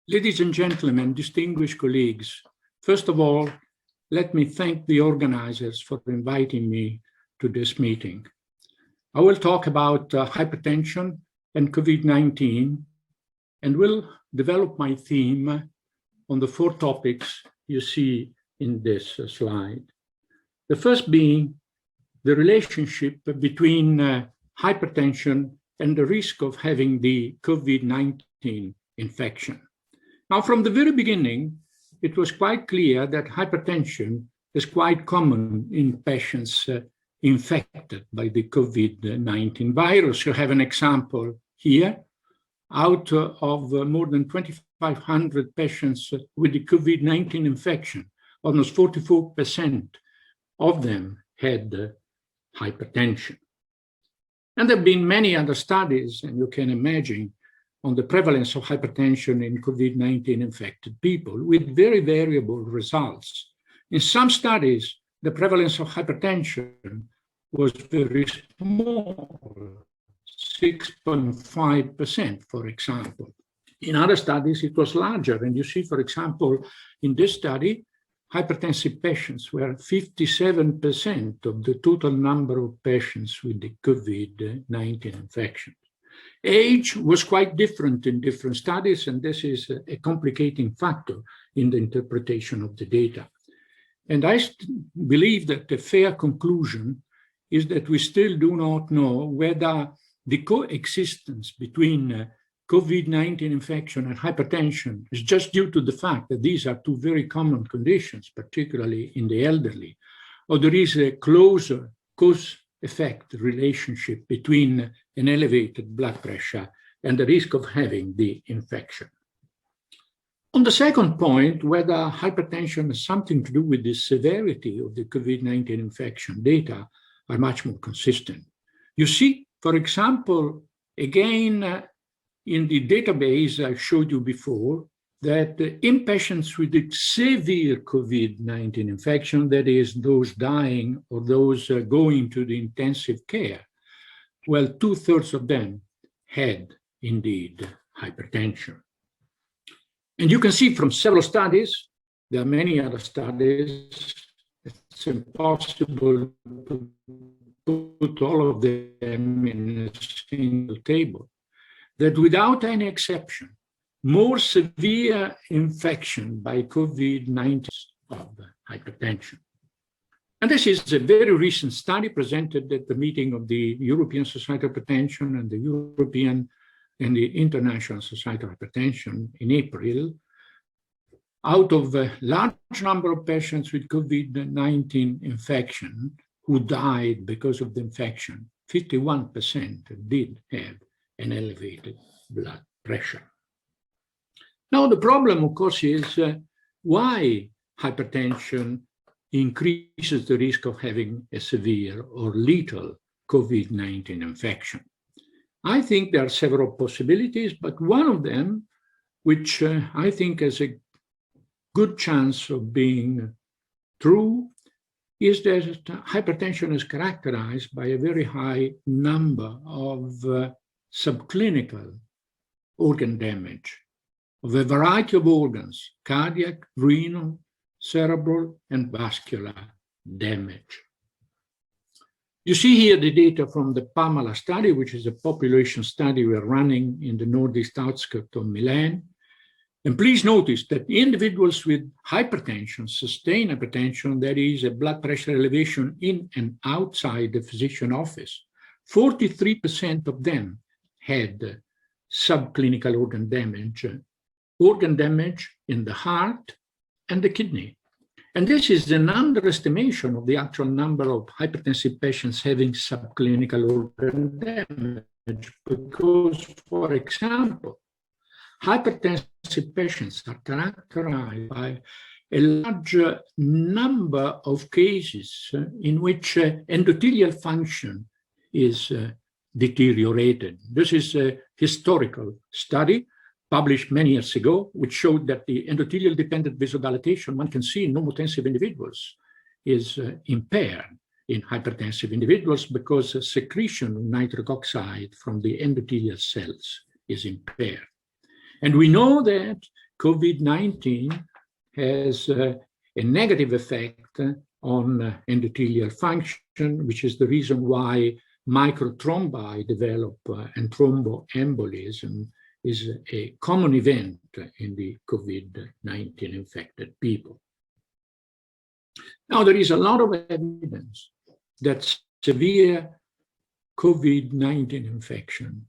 Ladies and gentlemen, distinguished colleagues, first of all, let me thank the organizers for inviting me to this meeting. I will talk about hypertension and COVID-19 and will develop my theme on the 4 topics you see in this slide. The first being the relationship between hypertension and the risk of having the COVID-19 infection. Now, from the very beginning, it was quite clear that hypertension is quite common in patients infected by the COVID-19 virus. You have an example here. Out of more than 2,500 patients with the COVID-19 infection, almost 44% of them had hypertension. And there have been many other studies, and you can imagine, on the prevalence of hypertension in COVID-19 infected people with very variable results. In some studies, the prevalence of hypertension was very small, 6.5%, for example. In other studies, it was larger. And you see, for example, in this study, hypertensive patients were 57% of the total number of patients with the COVID-19 infection. Age was quite different in different studies, and this is a complicating factor in the interpretation of the data. And I believe that the fair conclusion is that we still do not know whether the coexistence between COVID-19 infection and hypertension is just due to the fact that these are 2 very common conditions, particularly in the elderly, or there is a closer cause-effect relationship between an elevated blood pressure and the risk of having the infection. On the second point, whether hypertension has something to do with the severity of the COVID-19 infection, data are much more consistent. You see, for example, again, in the database I showed you before, that in patients with severe COVID-19 infection, that is, those dying or those going to the intensive care, well, 2/3 of them had indeed hypertension. And you can see from several studies, there are many other studies, it's impossible to put all of them in a single table, that without any exception, more severe infection by COVID-19 of hypertension. And this is a very recent study presented at the meeting of the European Society of Hypertension and the European and the International Society of Hypertension in April. Out of a large number of patients with COVID-19 infection who died because of the infection, 51% did have an elevated blood pressure. Now, the problem, of course, is why hypertension increases the risk of having a severe or lethal COVID-19 infection. I think there are several possibilities, but one of them, which I think has a good chance of being true, is that hypertension is characterized by a very high number of subclinical organ damage of a variety of organs: cardiac, renal, cerebral, and vascular damage. You see here the data from the PAMALA study, which is a population study we're running in the northeast outskirts of Milan. And please notice that individuals with hypertension, sustained hypertension, that is a blood pressure elevation in and outside the physician office, 43% of them had subclinical organ damage in the heart and the kidney. And this is an underestimation of the actual number of hypertensive patients having subclinical organ damage, because, for example, hypertensive patients are characterized by a large number of cases in which endothelial function is deteriorated. This is a historical study published many years ago, which showed that the endothelial-dependent vasodilation one can see in normotensive individuals is impaired in hypertensive individuals because secretion of nitric oxide from the endothelial cells is impaired. And we know that COVID-19 has a negative effect on endothelial function, which is the reason why microthrombi develop and thromboembolism is a common event in the COVID-19 infected people. Now, there is a lot of evidence that severe COVID-19 infection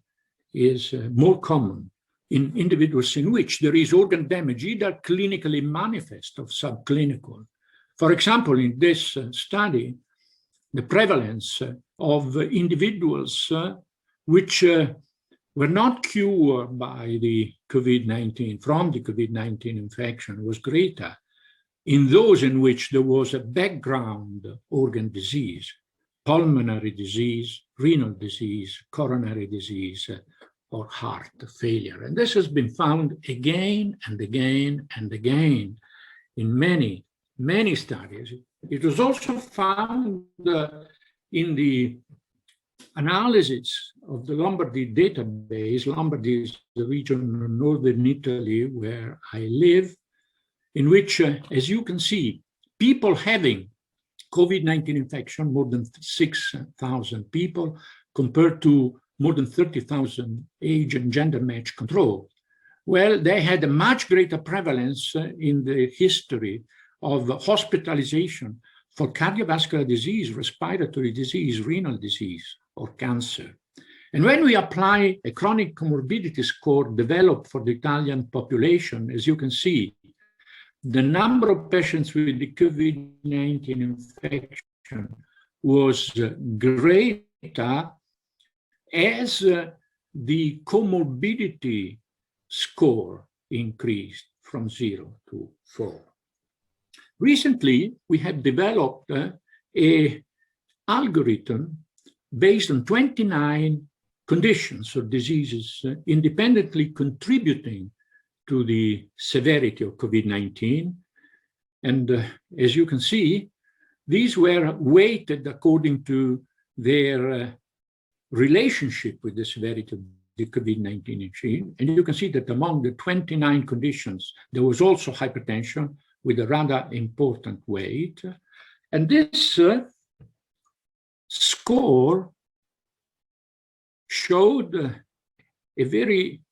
is more common in individuals in which there is organ damage, either clinically manifest or subclinical. For example, in this study, the prevalence of individuals which were not cured by the COVID-19, from the COVID-19 infection, was greater in those in which there was a background organ disease, pulmonary disease, renal disease, coronary disease, or heart failure. And this has been found again and again and again in many, many studies. It was also found in the analysis of the Lombardy database. Lombardy is the region in northern Italy where I live, in which, as you can see, people having COVID-19 infection, more than 6,000 people, compared to more than 30,000 age and gender match control. Well, they had a much greater prevalence in the history of hospitalization for cardiovascular disease, respiratory disease, renal disease, or cancer. And when we apply a chronic comorbidity score developed for the Italian population, as you can see, the number of patients with the COVID-19 infection was greater as the comorbidity score increased from 0 to 4. Recently, we have developed an algorithm based on 29 conditions or diseases independently contributing to the severity of COVID-19. And as you can see, these were weighted according to their relationship with the severity of the COVID-19 gene. And you can see that among the 29 conditions, there was also hypertension with a rather important weight. And this score showed a very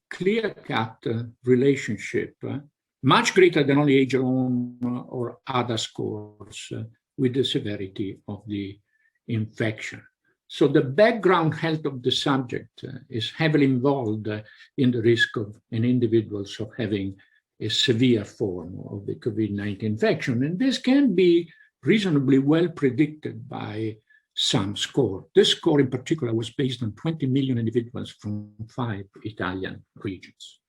clear-cut relationship, much greater than only age alone or other scores with the severity of the infection. So the background health of the subject is heavily involved in the risk of an individual of having a severe form of the COVID-19 infection. And this can be reasonably well predicted by some score. This score in particular was based on 20 million individuals from 5 Italian regions.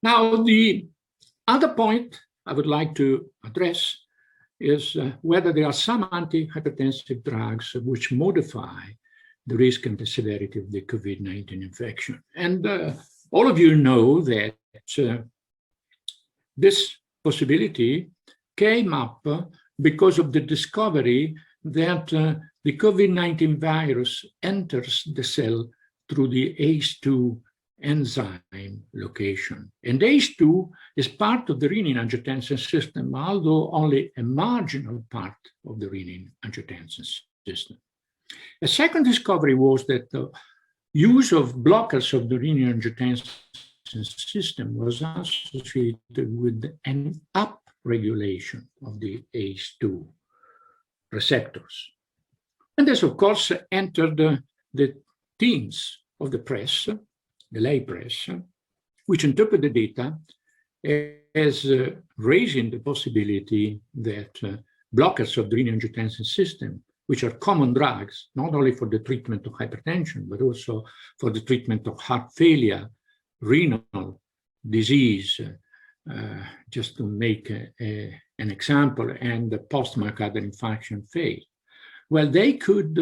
Now, the other point I would like to address is whether there are some antihypertensive drugs which modify the risk and the severity of the COVID-19 infection. And all of you know that this possibility came up because of the discovery that the COVID-19 virus enters the cell through the ACE2 enzyme location. And ACE2 is part of the renin-angiotensin system, although only a marginal part of the renin-angiotensin system. A second discovery was that the use of blockers of the renin-angiotensin system was associated with an upregulation of the ACE2 receptors. And this, of course, entered the teams of the press, the lay press, which interpret the data as raising the possibility that blockers of the renin-angiotensin system, which are common drugs, not only for the treatment of hypertension, but also for the treatment of heart failure, renal disease, just to make an example, and the post-myocardial infarction phase. Well, they could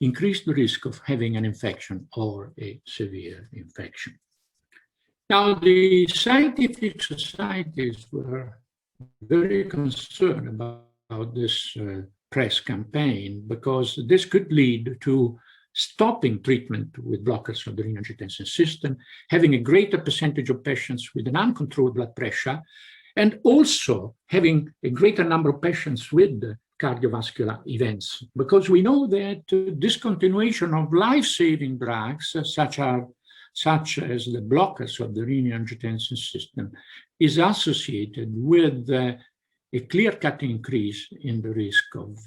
increase the risk of having an infection or a severe infection. Now, the scientific societies were very concerned about this press campaign because this could lead to stopping treatment with blockers of the renin-angiotensin system, having a greater percentage of patients with an uncontrolled blood pressure, and also having a greater number of patients with cardiovascular events, because we know that discontinuation of life-saving drugs, such as the blockers of the renin-angiotensin system, is associated with a clear-cut increase in the risk of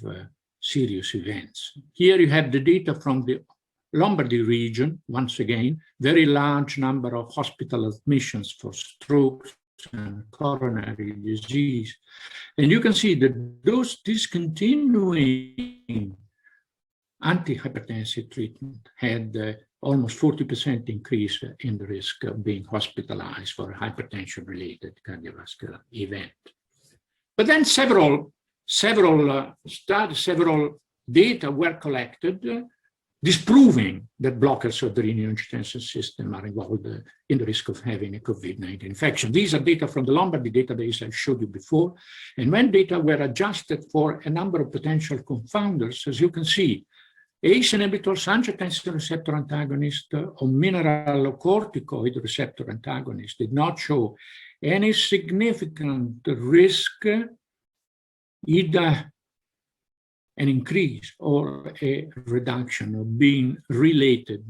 serious events. Here you have the data from the Lombardy region, once again, very large number of hospital admissions for strokes and coronary disease. And you can see that those discontinuing antihypertensive treatment had almost 40% increase in the risk of being hospitalized for a hypertension-related cardiovascular event. But then several data were collected disproving that blockers of the renin-angiotensin system are involved in the risk of having a COVID-19 infection. These are data from the Lombardy database I showed you before. And when data were adjusted for a number of potential confounders, as you can see, ACE inhibitors, angiotensin receptor antagonists, or mineralocorticoid receptor antagonists did not show any significant risk, either an increase or a reduction of being related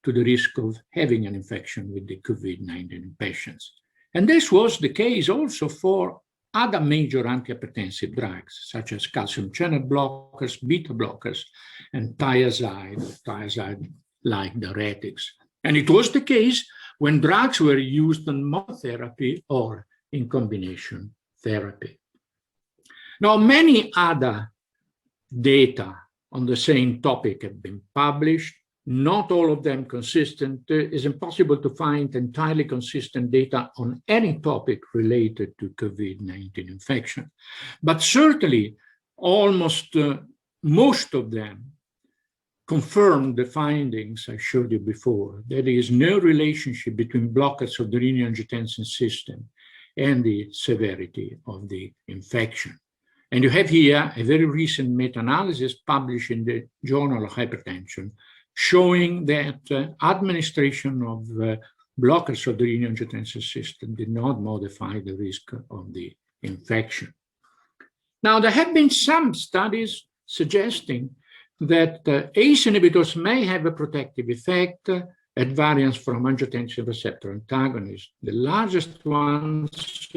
to the risk of having an infection with the COVID-19 patients. And this was the case also for other major antihypertensive drugs, such as calcium channel blockers, beta blockers, and thiazide-like diuretics. And it was the case when drugs were used in monotherapy or in combination therapy. Now, many other data on the same topic have been published, not all of them consistent. It is impossible to find entirely consistent data on any topic related to COVID-19 infection. But certainly, almost most of them confirm the findings I showed you before. There is no relationship between blockers of the renin-angiotensin system and the severity of the infection. And you have here a very recent meta-analysis published in the Journal of Hypertension, showing that administration of blockers of the renin-angiotensin system did not modify the risk of the infection. Now, there have been some studies suggesting that ACE inhibitors may have a protective effect at variance from angiotensin receptor antagonists. The largest ones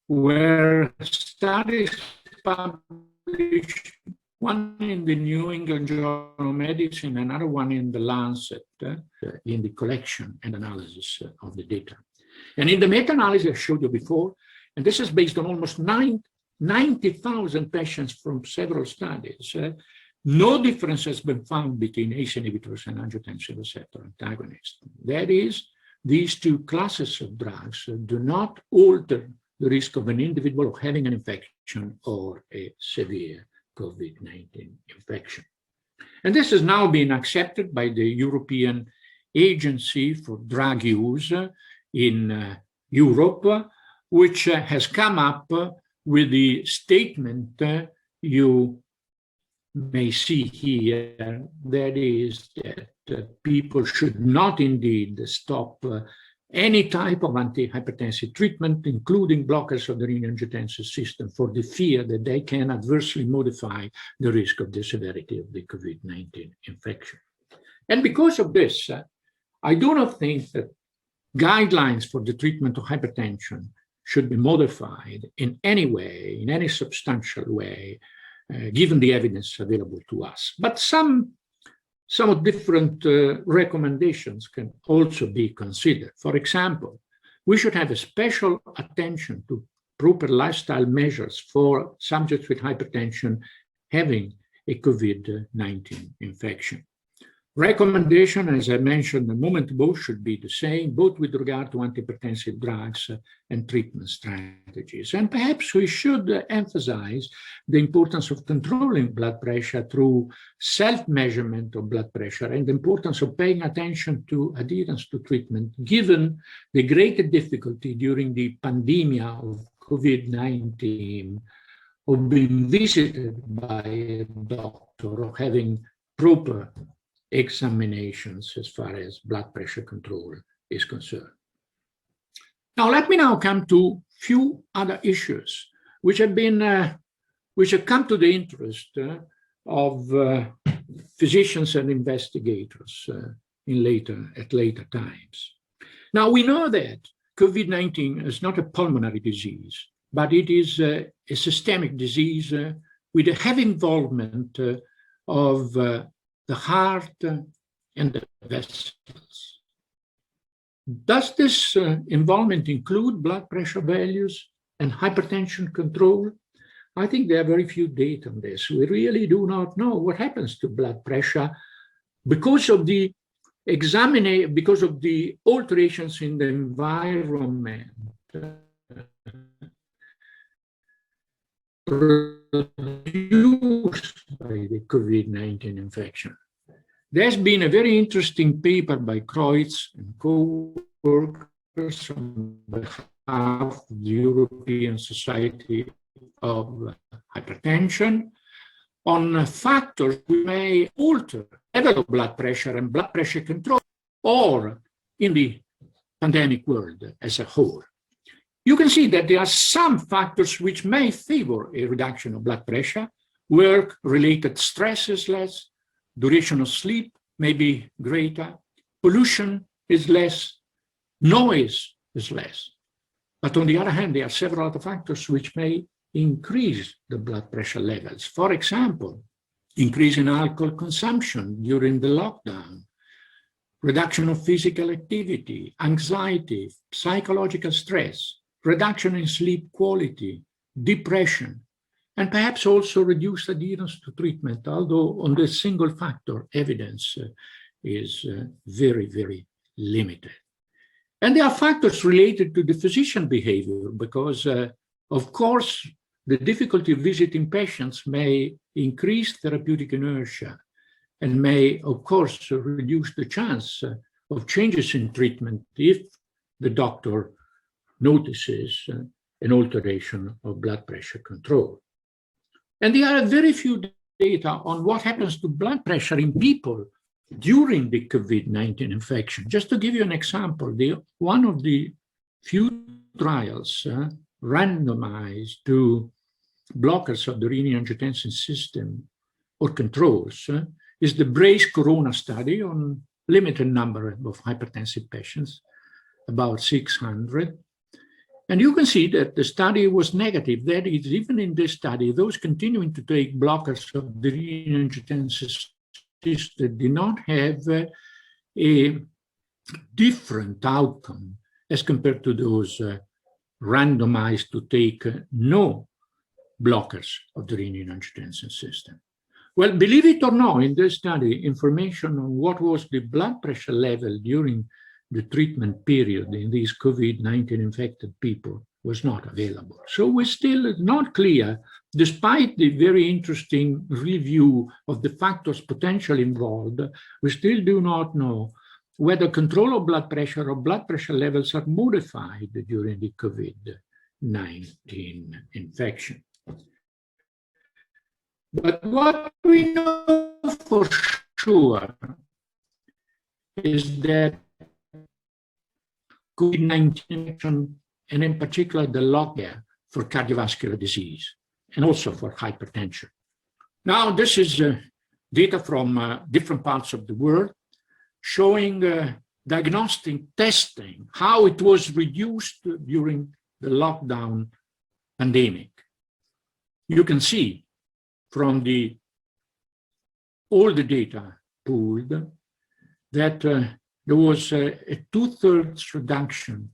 were studies published, one in the New England Journal of Medicine, another one in the Lancet, in the collection and analysis of the data. And in the meta-analysis I showed you before, and this is based on almost 90,000 patients from several studies, no difference has been found between ACE inhibitors and angiotensin receptor antagonists. That is, these two classes of drugs do not alter the risk of an individual of having an infection or a severe COVID-19 infection. And this has now been accepted by the European Agency for Drug Use in Europe, which has come up with the statement you may see here, that is that people should not indeed stop any type of antihypertensive treatment, including blockers of the renin-angiotensin system, for the fear that they can adversely modify the risk of the severity of the COVID-19 infection. And because of this, I do not think that guidelines for the treatment of hypertension should be modified in any way, in any substantial way, given the evidence available to us. But some different recommendations can also be considered. For example, we should have a special attention to proper lifestyle measures for subjects with hypertension having a COVID-19 infection. Recommendation, as I mentioned a moment ago, should be the same, both with regard to antihypertensive drugs and treatment strategies. And perhaps we should emphasize the importance of controlling blood pressure through self-measurement of blood pressure and the importance of paying attention to adherence to treatment, given the greater difficulty during the pandemic of COVID-19 of being visited by a doctor or having proper examinations as far as blood pressure control is concerned. Now, let me now come to few other issues which have come to the interest of physicians and investigators at later times. Now, we know that COVID-19 is not a pulmonary disease, but it is a systemic disease with a heavy involvement of the heart and the vessels. Does this involvement include blood pressure values and hypertension control? I think there are very few data on this. We really do not know what happens to blood pressure because of the alterations in the environment produced by the COVID-19 infection. There's been a very interesting paper by Kreutz and co-workers on behalf of the European Society of Hypertension on factors which may alter level of blood pressure and blood pressure control, or in the pandemic world as a whole. You can see that there are some factors which may favor a reduction of blood pressure. Work-related stress is less, duration of sleep may be greater, pollution is less, noise is less. But on the other hand, there are several other factors which may increase the blood pressure levels. For example, increase in alcohol consumption during the lockdown, reduction of physical activity, anxiety, psychological stress, reduction in sleep quality, depression, and perhaps also reduced adherence to treatment, although on the single factor evidence is very, very limited. And there are factors related to the physician behavior because, of course, the difficulty of visiting patients may increase therapeutic inertia and may, of course, reduce the chance of changes in treatment if the doctor notices an alteration of blood pressure control. And there are very few data on what happens to blood pressure in people during the COVID-19 infection. Just to give you an example, one of the few trials randomized to blockers of the renin-angiotensin system or controls is the BRACE Corona study on limited number of hypertensive patients, about 600. And you can see that the study was negative. That is, even in this study, those continuing to take blockers of the renin-angiotensin system did not have a different outcome as compared to those randomized to take no blockers of the renin-angiotensin system. Well, believe it or not, in this study, information on what was the blood pressure level during the treatment period in these COVID-19 infected people was not available. So we're still not clear, despite the very interesting review of the factors potentially involved, we still do not know whether control of blood pressure or blood pressure levels are modified during the COVID-19 infection. But what we know for sure is that COVID-19 and in particular the lockdown for cardiovascular disease and also for hypertension. Now, this is data from different parts of the world showing diagnostic testing, how it was reduced during the lockdown pandemic. You can see from all the data pooled that there was a 2/3 reduction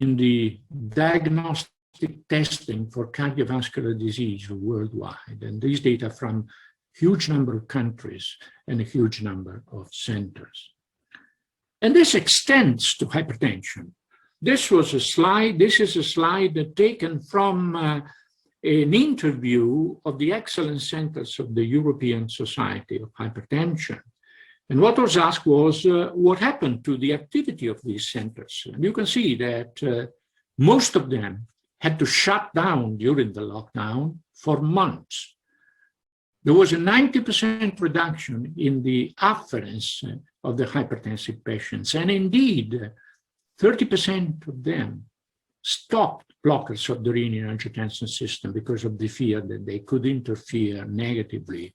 in the diagnostic testing for cardiovascular disease worldwide. And these data from huge number of countries and a huge number of centers. And this extends to hypertension. This is a slide taken from an interview of the excellent centers of the European Society of Hypertension. And what was asked was what happened to the activity of these centers. And you can see that most of them had to shut down during the lockdown for months. there was a 90% reduction in the afferents of the hypertensive patients. And indeed, 30% of them stopped blockers of the renin-angiotensin system because of the fear that they could interfere negatively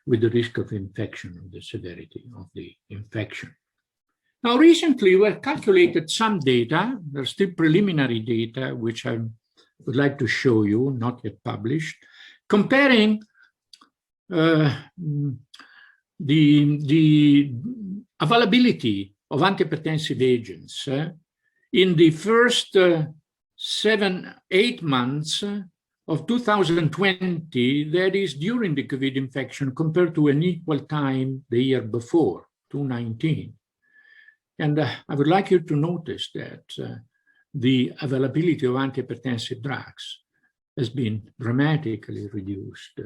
with the risk of infection or the severity of the infection. Now, recently, we have calculated some data. There's still preliminary data, which I would like to show you, not yet published, comparing the availability of antihypertensive agents in the first 7-8 months of 2020, that is during the COVID infection, compared to an equal time the year before, 2019. And I would like you to notice that the availability of antihypertensive drugs has been dramatically reduced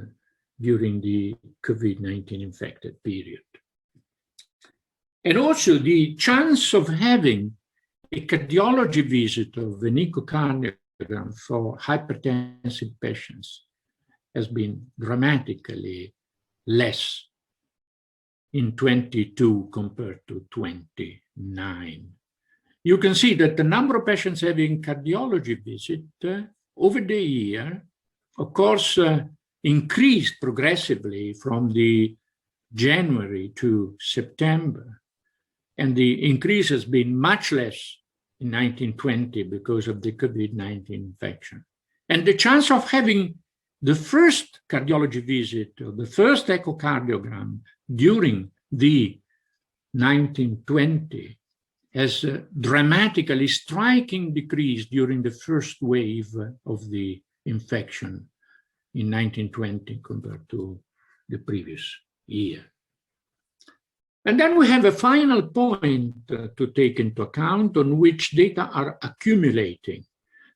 during the COVID-19 infected period. And also the chance of having a cardiology visit of an echocardiogram for hypertensive patients has been dramatically less in 22 compared to 29. You can see that the number of patients having cardiology visit over the year, of course, increased progressively from the January to September. And the increase has been much less in 1920 because of the COVID-19 infection. And the chance of having the first cardiology visit or the first echocardiogram during the 1920 has dramatically striking decrease during the first wave of the infection in 1920 compared to the previous year. And then we have a final point to take into account on which data are accumulating.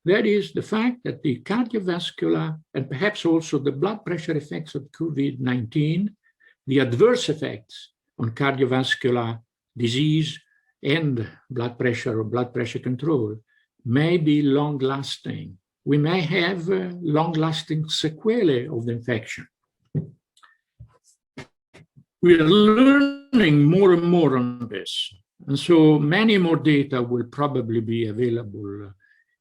That is the fact that the cardiovascular and perhaps also the blood pressure effects of COVID-19, the adverse effects on cardiovascular disease and blood pressure or blood pressure control may be long-lasting. We may have long-lasting sequelae of the infection. We are learning more and more on this. And so many more data will probably be available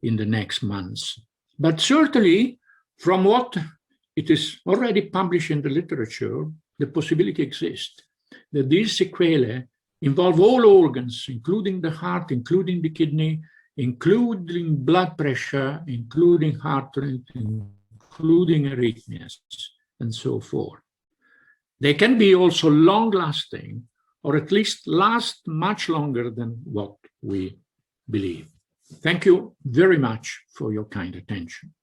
in the next months. But certainly, from what it is already published in the literature, the possibility exists that these sequelae involve all organs, including the heart, including the kidney, including blood pressure, including heart rate, including arrhythmias, and so forth. They can be also long-lasting, or at least last much longer than what we believe. Thank you very much for your kind attention.